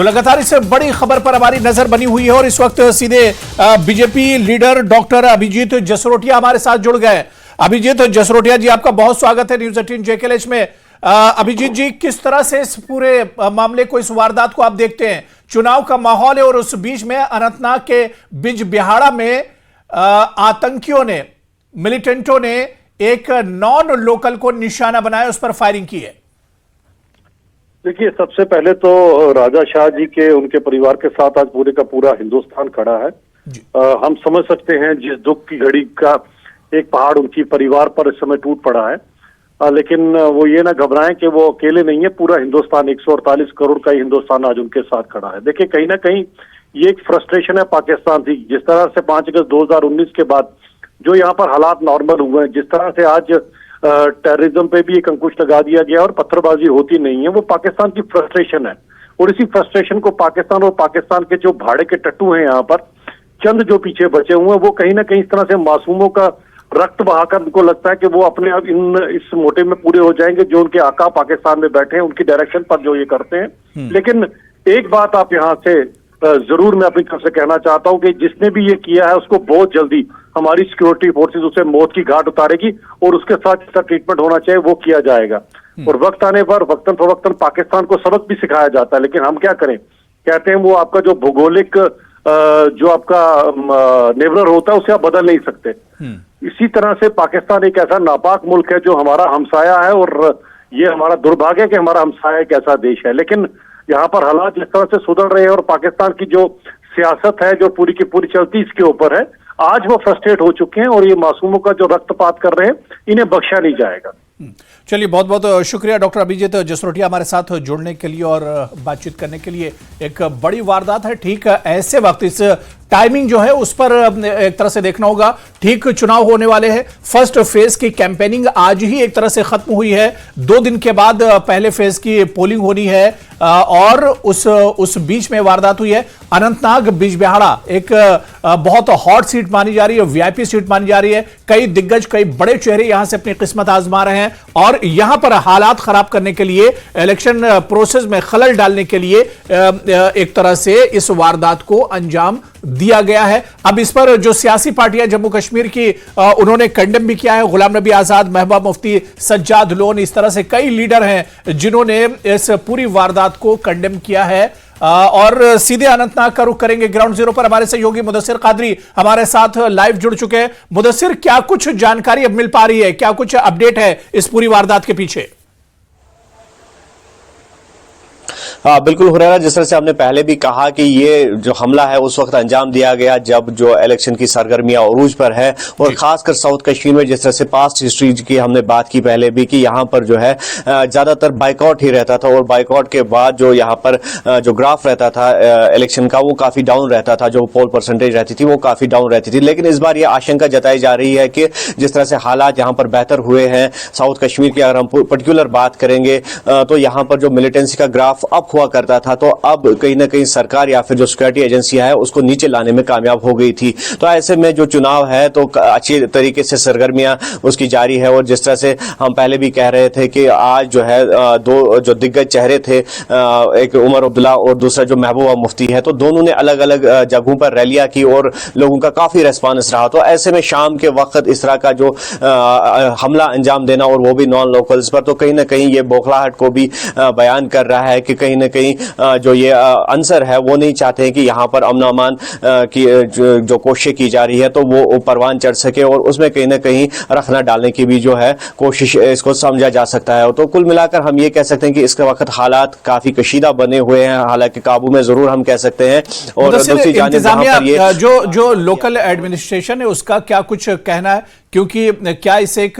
तो लगातार इस बड़ी खबर पर हमारी नजर बनी हुई है और इस वक्त सीधे BJP leader doctor Abhijeet Jasrotia हमारे साथ जुड़ गए। अभिजीत जसरोटिया जी, आपका बहुत स्वागत है न्यूज 18 JKLH में। अभिजीत जी, किस तरह से इस पूरे मामले को, इस वारदात को आप देखते हैं? चुनाव का माहौल है और उस बीच में अनंतनाग के बिजबिहाड़ा में आतंकियों ने, मिलिटेंटों ने एक नॉन लोकल को निशाना बनाया, उस पर फायरिंग की है। देखिए, सबसे पहले तो राजा शाह जी के, उनके परिवार के साथ आज पूरे का पूरा हिंदुस्तान खड़ा है। हम समझ सकते हैं जिस दुख की घड़ी का एक पहाड़ उनकी परिवार पर इस समय टूट पड़ा है, लेकिन वो ये ना घबराएं कि वो अकेले नहीं है। पूरा हिंदुस्तान, 148 करोड़ का ही हिंदुस्तान आज उनके साथ खड़ा है। देखिए, कहीं ना कहीं ये एक फ्रस्ट्रेशन है पाकिस्तान की। जिस तरह से 5 अगस्त 2019 के बाद जो यहाँ पर हालात नॉर्मल हुए हैं, जिस तरह से आज टेररिज्म पे भी एक अंकुश लगा दिया गया और पत्थरबाजी होती नहीं है, वो पाकिस्तान की फ्रस्ट्रेशन है। और इसी फ्रस्ट्रेशन को पाकिस्तान और पाकिस्तान के जो भाड़े के टट्टू हैं यहाँ पर, चंद जो पीछे बचे हुए हैं, वो कहीं ना कहीं इस तरह से मासूमों का रक्त बहाकर उनको लगता है कि वो अपने आप इस मोटे में पूरे हो जाएंगे जो उनके आका पाकिस्तान में बैठे हैं, उनकी डायरेक्शन पर जो ये करते हैं। लेकिन एक बात आप यहाँ से जरूर मैं अपनी तरफ से कहना चाहता हूं कि जिसने भी ये किया है उसको बहुत जल्दी हमारी सिक्योरिटी फोर्सेस उसे मौत की घाट उतारेगी और उसके साथ जिसका ट्रीटमेंट होना चाहिए वो किया जाएगा। और वक्त आने पर वक्तन फवक्तन पाकिस्तान को सबक भी सिखाया जाता है, लेकिन हम क्या करें, कहते हैं वो आपका जो भौगोलिक जो आपका नेबरर होता है उसे आप बदल नहीं सकते। इसी तरह से पाकिस्तान एक ऐसा नापाक मुल्क है जो हमारा हमसाया है, और ये हमारा दुर्भाग्य है कि हमारा हमसाया एक ऐसा देश है। लेकिन यहाँ पर हालात जिस तरह से सुधर रहे हैं और पाकिस्तान की जो सियासत है जो पूरी की पूरी चलती इसके ऊपर है, आज वो फ्रस्ट्रेट हो चुके हैं और ये मासूमों का जो रक्तपात कर रहे हैं इन्हें बख्शा नहीं जाएगा। चलिए, बहुत बहुत शुक्रिया डॉक्टर अभिजीत जसरोटिया हमारे साथ जुड़ने के लिए और बातचीत करने के लिए। एक बड़ी वारदात है, ठीक ऐसे वक्त इस टाइमिंग जो है उस पर एक तरह से देखना होगा। ठीक चुनाव होने वाले हैं, फर्स्ट फेज की कैंपेनिंग आज ही एक तरह से खत्म हुई है। 2 दिन के बाद पहले फेज की पोलिंग होनी है और उस बीच में वारदात हुई है। अनंतनाग बिजबिहाड़ा एक बहुत हॉट सीट मानी जा रही है, VIP सीट मानी जा रही है। कई दिग्गज, कई बड़े चेहरे यहां से अपनी किस्मत आजमा रहे हैं और यहां पर हालात खराब करने के लिए, इलेक्शन प्रोसेस में खलल डालने के लिए एक तरह से इस वारदात को अंजाम दिया गया है। अब इस पर जो सियासी पार्टियां जम्मू कश्मीर की, उन्होंने कंडेम भी किया है। गुलाम नबी आजाद, महबूबा मुफ्ती, सज्जाद लोन, इस तरह से कई लीडर हैं जिन्होंने इस पूरी वारदात को कंडेम किया है। और सीधे अनंतनाग का रुख करेंगे। ग्राउंड जीरो पर हमारे सहयोगी मुदस्सिर कादरी हमारे साथ लाइव जुड़ चुके हैं। मुदस्सिर, क्या कुछ जानकारी अब मिल पा रही है, क्या कुछ अपडेट है इस पूरी वारदात के पीछे? हाँ बिल्कुल हुरैरा, जिस तरह से हमने पहले भी कहा कि ये जो हमला है उस वक्त अंजाम दिया गया जब जो इलेक्शन की सरगर्मियां उरूज पर है, और खासकर साउथ कश्मीर में जिस तरह से पास्ट हिस्ट्री की हमने बात की पहले भी कि यहाँ पर जो है ज्यादातर बाइकआउट ही रहता था, और बाइकआउट के बाद जो यहाँ पर जो ग्राफ रहता था इलेक्शन का वो काफी डाउन रहता था, जो पोल परसेंटेज रहती थी वो काफी डाउन रहती थी। लेकिन इस बार ये आशंका जताई जा रही है कि जिस तरह से हालात यहाँ पर बेहतर हुए हैं साउथ कश्मीर की, अगर हम पर्टिकुलर बात करेंगे तो यहाँ पर जो मिलिटेंसी का ग्राफ अप हुआ करता था, तो अब कहीं ना कहीं सरकार या फिर जो सिक्योरिटी एजेंसियां है उसको नीचे लाने में कामयाब हो गई थी। तो ऐसे में जो चुनाव है तो अच्छी तरीके से सरगर्मियां उसकी जारी है। और जिस तरह से हम पहले भी कह रहे थे कि आज जो है 2 जो दिग्गज चेहरे थे, एक उमर अब्दुल्ला और दूसरा जो महबूबा मुफ्ती है, तो दोनों ने अलग अलग जगहों पर रैलियां की और लोगों का काफी रेस्पॉन्स रहा। तो ऐसे में शाम के वक्त इस तरह का जो हमला अंजाम देना और वो भी नॉन लोकल्स पर, तो कहीं ना कहीं ये बौखलाहट को भी बयान कर रहा है कि कहीं ना कहीं जो ये आंसर है वो नहीं चाहते हैं कि यहाँ पर अमन अमान की जो कोशिश की जा रही है तो वो परवान चढ़ सके, और उसमें कहीं ना कहीं रखना डालने की भी जो है कोशिश इसको समझा जा सकता है। तो कुल मिलाकर हम ये कह सकते हैं कि इसके वक्त हालात काफी कशीदा बने हुए हैं, हालांकि काबू में जरूर हम कह सकते हैं। और दूसरी जानिब जो लोकल एडमिनिस्ट्रेशन है उसका क्या कुछ कहना है, क्योंकि क्या इसे एक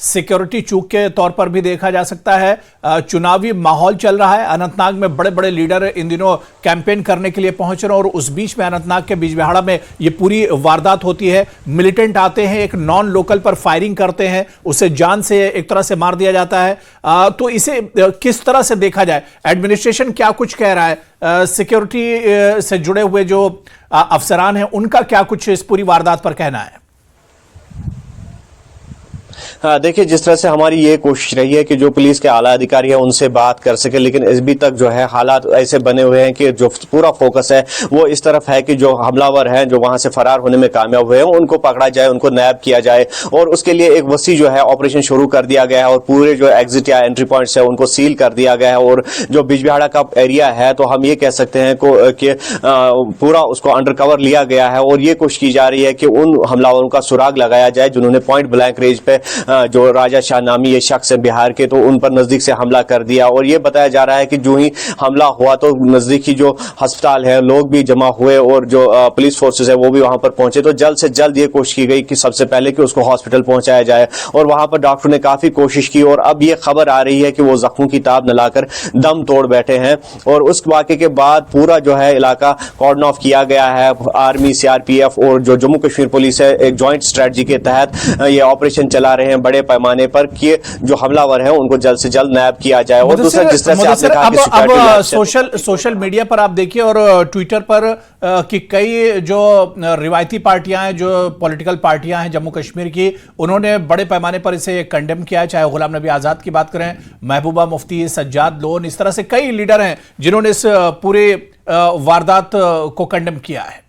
सिक्योरिटी चूक के तौर पर भी देखा जा सकता है? चुनावी माहौल चल रहा है, अनंतनाग में बड़े बड़े लीडर इन दिनों कैंपेन करने के लिए पहुंच रहे हैं और उस बीच में अनंतनाग के बिजबिहाड़ा में ये पूरी वारदात होती है। मिलिटेंट आते हैं, एक नॉन लोकल पर फायरिंग करते हैं, उसे जान से एक तरह से मार दिया जाता है। तो इसे किस तरह से देखा जाए? एडमिनिस्ट्रेशन क्या कुछ कह रहा है? सिक्योरिटी से जुड़े हुए जो अफसरान हैं उनका क्या कुछ इस पूरी वारदात पर कहना है? देखिए, जिस तरह से हमारी ये कोशिश रही है कि जो पुलिस के आला अधिकारी हैं उनसे बात कर सके, लेकिन अभी तक जो है हालात ऐसे बने हुए हैं कि जो पूरा फोकस है वो इस तरफ है कि जो हमलावर हैं जो वहां से फरार होने में कामयाब हुए हैं उनको पकड़ा जाए, उनको नैब किया जाए, और उसके लिए एक वसी जो है ऑपरेशन शुरू कर दिया गया है और पूरे जो एग्जिट या एंट्री पॉइंट्स है उनको सील कर दिया गया है। और जो बिजबिहाड़ा का एरिया है तो हम ये कह सकते हैं कि पूरा उसको अंडर कवर लिया गया है और ये कोशिश की जा रही है कि उन हमलावरों का सुराग लगाया जाए जिन्होंने पॉइंट ब्लैंक रेंज पे जो राजा शाह नामी ये शख्स है बिहार के, तो उन पर नजदीक से हमला कर दिया। और ये बताया जा रहा है कि जो ही हमला हुआ तो नजदीकी जो अस्पताल है लोग भी जमा हुए और जो पुलिस फोर्सेस है वो भी वहां पर पहुंचे, तो जल्द से जल्द ये कोशिश की गई कि सबसे पहले कि उसको हॉस्पिटल पहुंचाया जाए, और वहां पर डॉक्टर ने काफी कोशिश की और अब ये खबर आ रही है कि वो जख्मों की ताब न लाकर दम तोड़ बैठे हैं। और उस वाकये के बाद पूरा जो है इलाका कॉर्डन ऑफ किया गया है। आर्मी, सीआरपीएफ और जो जम्मू कश्मीर पुलिस है एक जॉइंट स्ट्रेटजी के तहत ये ऑपरेशन चला रहे हैं बड़े पैमाने पर कि जो हमलावर हैं उनको जल्द से जल्द नैब किया जाए। और दूसरा, जिस तरह से आपने कहा कि अब सोशल मीडिया पर आप देखिए और ट्विटर पर कि कई जो रिवायती पार्टियां हैं, जो पॉलिटिकल पार्टियां हैं जम्मू कश्मीर की, उन्होंने बड़े पैमाने पर इसे कंडेम किया है, चाहे गुलाम नबी आजाद की बात करें, महबूबा मुफ्ती, सज्जाद लोन, इस तरह से कई लीडर हैं जिन्होंने इस पूरे वारदात को कंडेम किया है।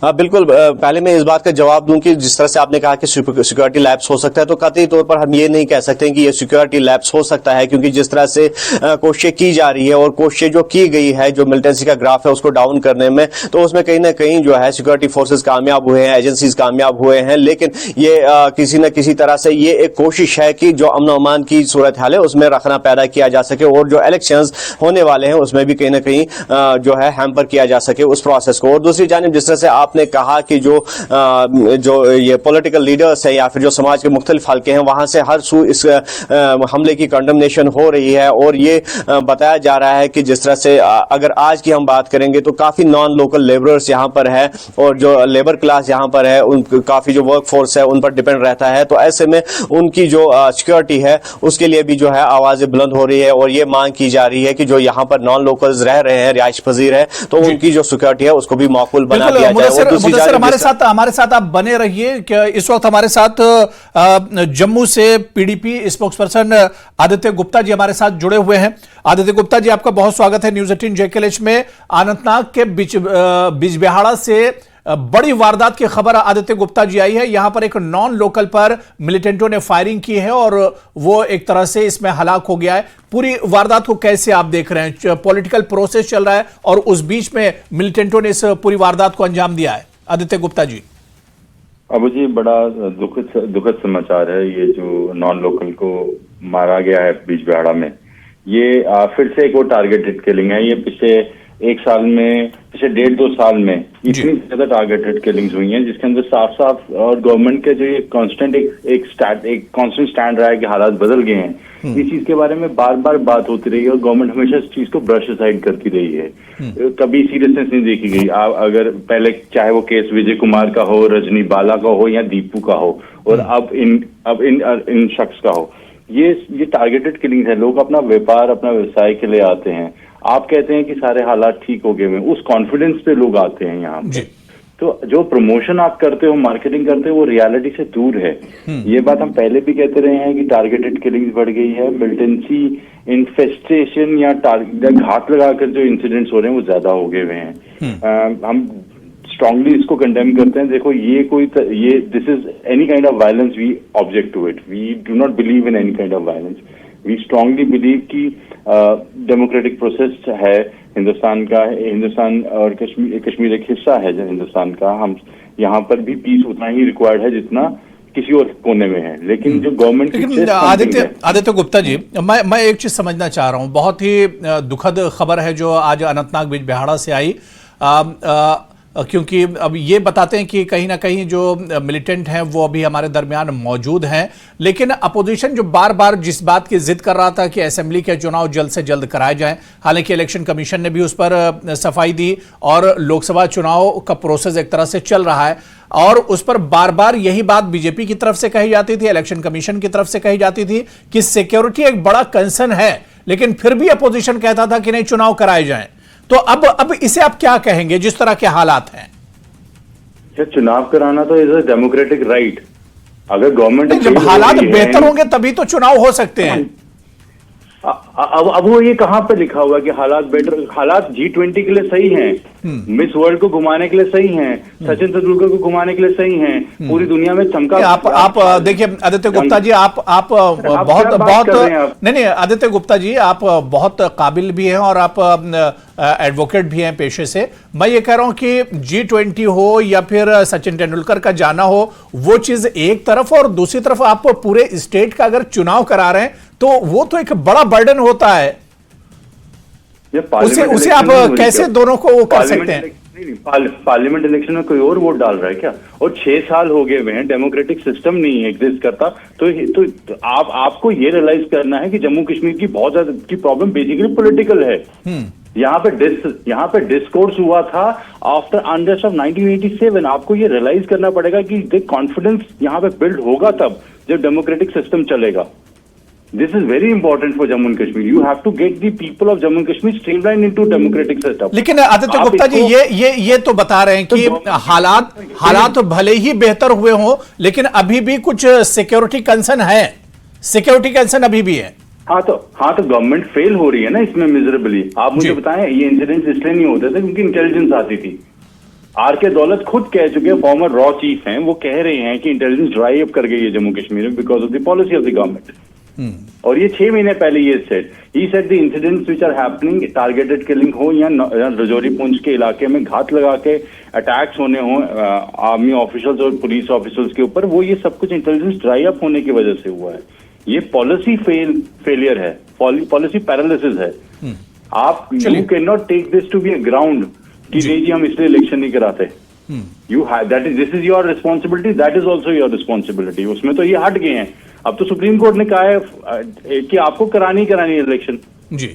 बिल्कुल, पहले मैं इस बात का जवाब दूं कि जिस तरह से आपने कहा कि सिक्योरिटी लैप्स हो सकता है, तो कतई तौर पर हम ये नहीं कह सकते कि ये सिक्योरिटी लैप्स हो सकता है, क्योंकि जिस तरह से कोशिशें की जा रही है और कोशिशें जो की गई है जो मिलिटेंसी का ग्राफ है उसको डाउन करने में, तो उसमें कहीं ना कहीं जो है सिक्योरिटी फोर्सेस कामयाब हुए हैं, एजेंसीज कामयाब हुए हैं। लेकिन ये किसी न किसी तरह से ये एक कोशिश है कि जो अमन अमान की सूरत हाल है उसमें रखना पैदा किया जा सके और जो इलेक्शंस होने वाले हैं उसमें भी कहीं ना कहीं जो है हैम्पर किया जा सके उस प्रोसेस को। और दूसरी जानिब जिस तरह से आपने कहा कि जो ये पॉलिटिकल लीडर्स है या फिर जो समाज के मुख्तलिफ हल्के हैं वहां से हर सू इस हमले की कंडेमनेशन हो रही है, और ये बताया जा रहा है कि जिस तरह से अगर आज की हम बात करेंगे तो काफी नॉन लोकल लेबरर्स यहाँ पर है और जो लेबर क्लास यहाँ पर है उन काफी जो वर्क फोर्स है उन पर डिपेंड रहता है, तो ऐसे में उनकी जो सिक्योरिटी है उसके लिए भी जो है आवाजें बुलंद हो रही है और ये मांग की जा रही है कि जो यहाँ पर नॉन लोकल्स रह रहे हैं, रिहाइश पजीर है, तो उनकी जो सिक्योरिटी है उसको भी माकूल बना दिया जाए। मुदस्सिर, हमारे साथ आप बने रहिए। इस वक्त हमारे साथ जम्मू से पीडीपी स्पोक्सपर्सन आदित्य गुप्ता जी हमारे साथ जुड़े हुए हैं। आदित्य गुप्ता जी, आपका बहुत स्वागत है न्यूज 18 JKLH में। अनंतनाग के बिजबिहाड़ा से बड़ी वारदात की खबर आदित्य गुप्ता जी आई है। यहां पर एक नॉन लोकल पर मिलिटेंटों ने फायरिंग की है और वो एक तरह से इसमें हलाक हो गया है। पूरी वारदात को कैसे आप देख रहे हैं? पॉलिटिकल प्रोसेस चल रहा है और उस बीच में मिलिटेंटों ने इस पूरी वारदात को अंजाम दिया है। आदित्य गुप्ता जी। अबू जी, बड़ा दुखद समाचार है। ये जो नॉन लोकल को मारा गया है बिजबिहाड़ा में, ये फिर से एक और टारगेटेड किलिंग है। ये पिछले एक साल में, पिछले 1.5-2 साल में इतनी ज्यादा टारगेटेड किलिंग्स हुई हैं जिसके अंदर साफ साफ और गवर्नमेंट के जो ये कांस्टेंट एक कांस्टेंट स्टैंड रहा है कि हालात बदल गए हैं, इस चीज के बारे में बार बार बात होती रही है और गवर्नमेंट हमेशा इस चीज को ब्रश असाइड करती रही है। कभी सीरियसनेस नहीं देखी गई। अगर पहले चाहे वो केस विजय कुमार का हो, रजनी बाला का हो या दीपू का हो, और अब इन शख्स का हो, ये टारगेटेड किलिंग है। लोग अपना व्यापार, अपना व्यवसाय के लिए आते हैं। आप कहते हैं कि सारे हालात ठीक हो गए हैं, उस कॉन्फिडेंस पे लोग आते हैं यहाँ पे। तो जो प्रमोशन आप करते हो, मार्केटिंग करते हो, वो रियलिटी से दूर है। ये बात हम पहले भी कहते रहे हैं कि टारगेटेड किलिंग्स बढ़ गई है। मिलिटेंसी इन्फेस्टेशन या घात लगाकर जो इंसिडेंट्स हो रहे हैं वो ज्यादा हो गए हुए हैं। हम स्ट्रांगली इसको कंडेम करते हैं। देखो, ये this is any kind of violence, we object to it. We do not believe in any kind of violence. We strongly believe कि डेमोक्रेटिक प्रोसेस है हिंदुस्तान का। हिंदुस्तान और कश्मीर एक हिस्सा है जो हिंदुस्तान का। हम यहाँ पर भी पीस उतना ही रिक्वायर्ड है जितना किसी और कोने में है। लेकिन जो गवर्नमेंट आदित्य गुप्ता जी, मैं एक चीज समझना चाह रहा हूँ। बहुत ही दुखद खबर है जो आज अनंतनाग बिजबिहाड़ा से आई, क्योंकि अब ये बताते हैं कि कहीं ना कहीं जो मिलिटेंट हैं वो अभी हमारे दरमियान मौजूद हैं, लेकिन अपोजिशन जो बार बार जिस बात की जिद कर रहा था कि असेंबली के चुनाव जल्द से जल्द कराए जाएं, हालांकि इलेक्शन कमीशन ने भी उस पर सफाई दी और लोकसभा चुनाव का प्रोसेस एक तरह से चल रहा है, और उस पर बार बार यही बात बीजेपी की तरफ से कही जाती थी, इलेक्शन कमीशन की तरफ से कही जाती थी कि सिक्योरिटी एक बड़ा कंसर्न है, लेकिन फिर भी अपोजिशन कहता था कि नहीं, चुनाव कराए जाएं। तो अब इसे आप क्या कहेंगे जिस तरह के हालात हैं? चुनाव कराना तो इज अ डेमोक्रेटिक राइट। अगर गवर्नमेंट जब हालात बेहतर होंगे तभी तो चुनाव हो सकते हैं। अब वो ये कहां पे लिखा हुआ है कि हालात बेटर, हालात G20 के लिए सही हैं, मिस वर्ल्ड को घुमाने के लिए सही हैं, सचिन तेंदुलकर को घुमाने के लिए सही हैं, पूरी दुनिया में चमका। आप देखिए आदित्य गुप्ता जी, आप बहुत नहीं आदित्य गुप्ता जी, आप बहुत काबिल भी हैं और आप एडवोकेट भी हैं पेशे से। मैं ये कह रहा हूं कि G20 हो या फिर सचिन तेंदुलकर का जाना हो, वो चीज एक तरफ, और दूसरी तरफ आप पूरे स्टेट का अगर चुनाव करा रहे हैं तो वो तो एक बड़ा बर्डन होता है। उसे आप कैसे दोनों को वो कर सकते हैं? पार्लियामेंट इलेक्शन में कोई और वोट डाल रहा है क्या? और 6 साल हो गए हुए हैं, डेमोक्रेटिक सिस्टम नहीं एग्जिस्ट करता। तो आपको ये रियलाइज करना है कि जम्मू कश्मीर की बहुत ज्यादा की प्रॉब्लम बेसिकली पॉलिटिकल है। यहाँ पे डिस्कोर्स हुआ था आफ्टर अनरेस्ट ऑफ 1987। आपको ये रियलाइज करना पड़ेगा कि कॉन्फिडेंस यहाँ पे बिल्ड होगा तब जब डेमोक्रेटिक सिस्टम चलेगा। This is very important for Jammu and Kashmir. You have to get the people of Jammu and Kashmir streamlined into democratic setup. लेकिन आदित्य गुप्ता जी ये तो बता रहे हैं कि हालात भले ही बेहतर हुए हों, लेकिन अभी भी कुछ सिक्योरिटी कंसर्न है, सिक्योरिटी कंसर्न अभी भी है। हाँ तो गवर्नमेंट फेल हो रही है ना इसमें मिजरेबली। आप मुझे बताएं, ये इंसिडेंट्स इसलिए नहीं होते थे क्योंकि इंटेलिजेंस आती थी। आर.के. दौलत खुद कह चुके हैं, फॉर्मर रॉ चीफ हैं, वो कह रहे हैं कि इंटेलिजेंस ड्राई अप कर गई है जम्मू कश्मीर में because of the policy of the government. और ये 6 महीने पहले ये said the incidents which are happening, targeted killing हो या रजौरी पुंछ के इलाके में घात लगा के अटैक्स होने हो आर्मी ऑफिसर्स और पुलिस ऑफिसर्स के ऊपर, वो ये सब कुछ इंटेलिजेंस ड्राई अप होने की वजह से हुआ है। ये पॉलिसी फेलियर है, पॉलिसी पैरालिसिस है। आप you can not take this to be a ground कि नहीं जी हम इसलिए इलेक्शन नहीं कराते। This is your responsibility, that is also your responsibility. उसमें तो ये हट गए हैं। अब तो सुप्रीम कोर्ट ने कहा है कि आपको करानी है इलेक्शन। जी।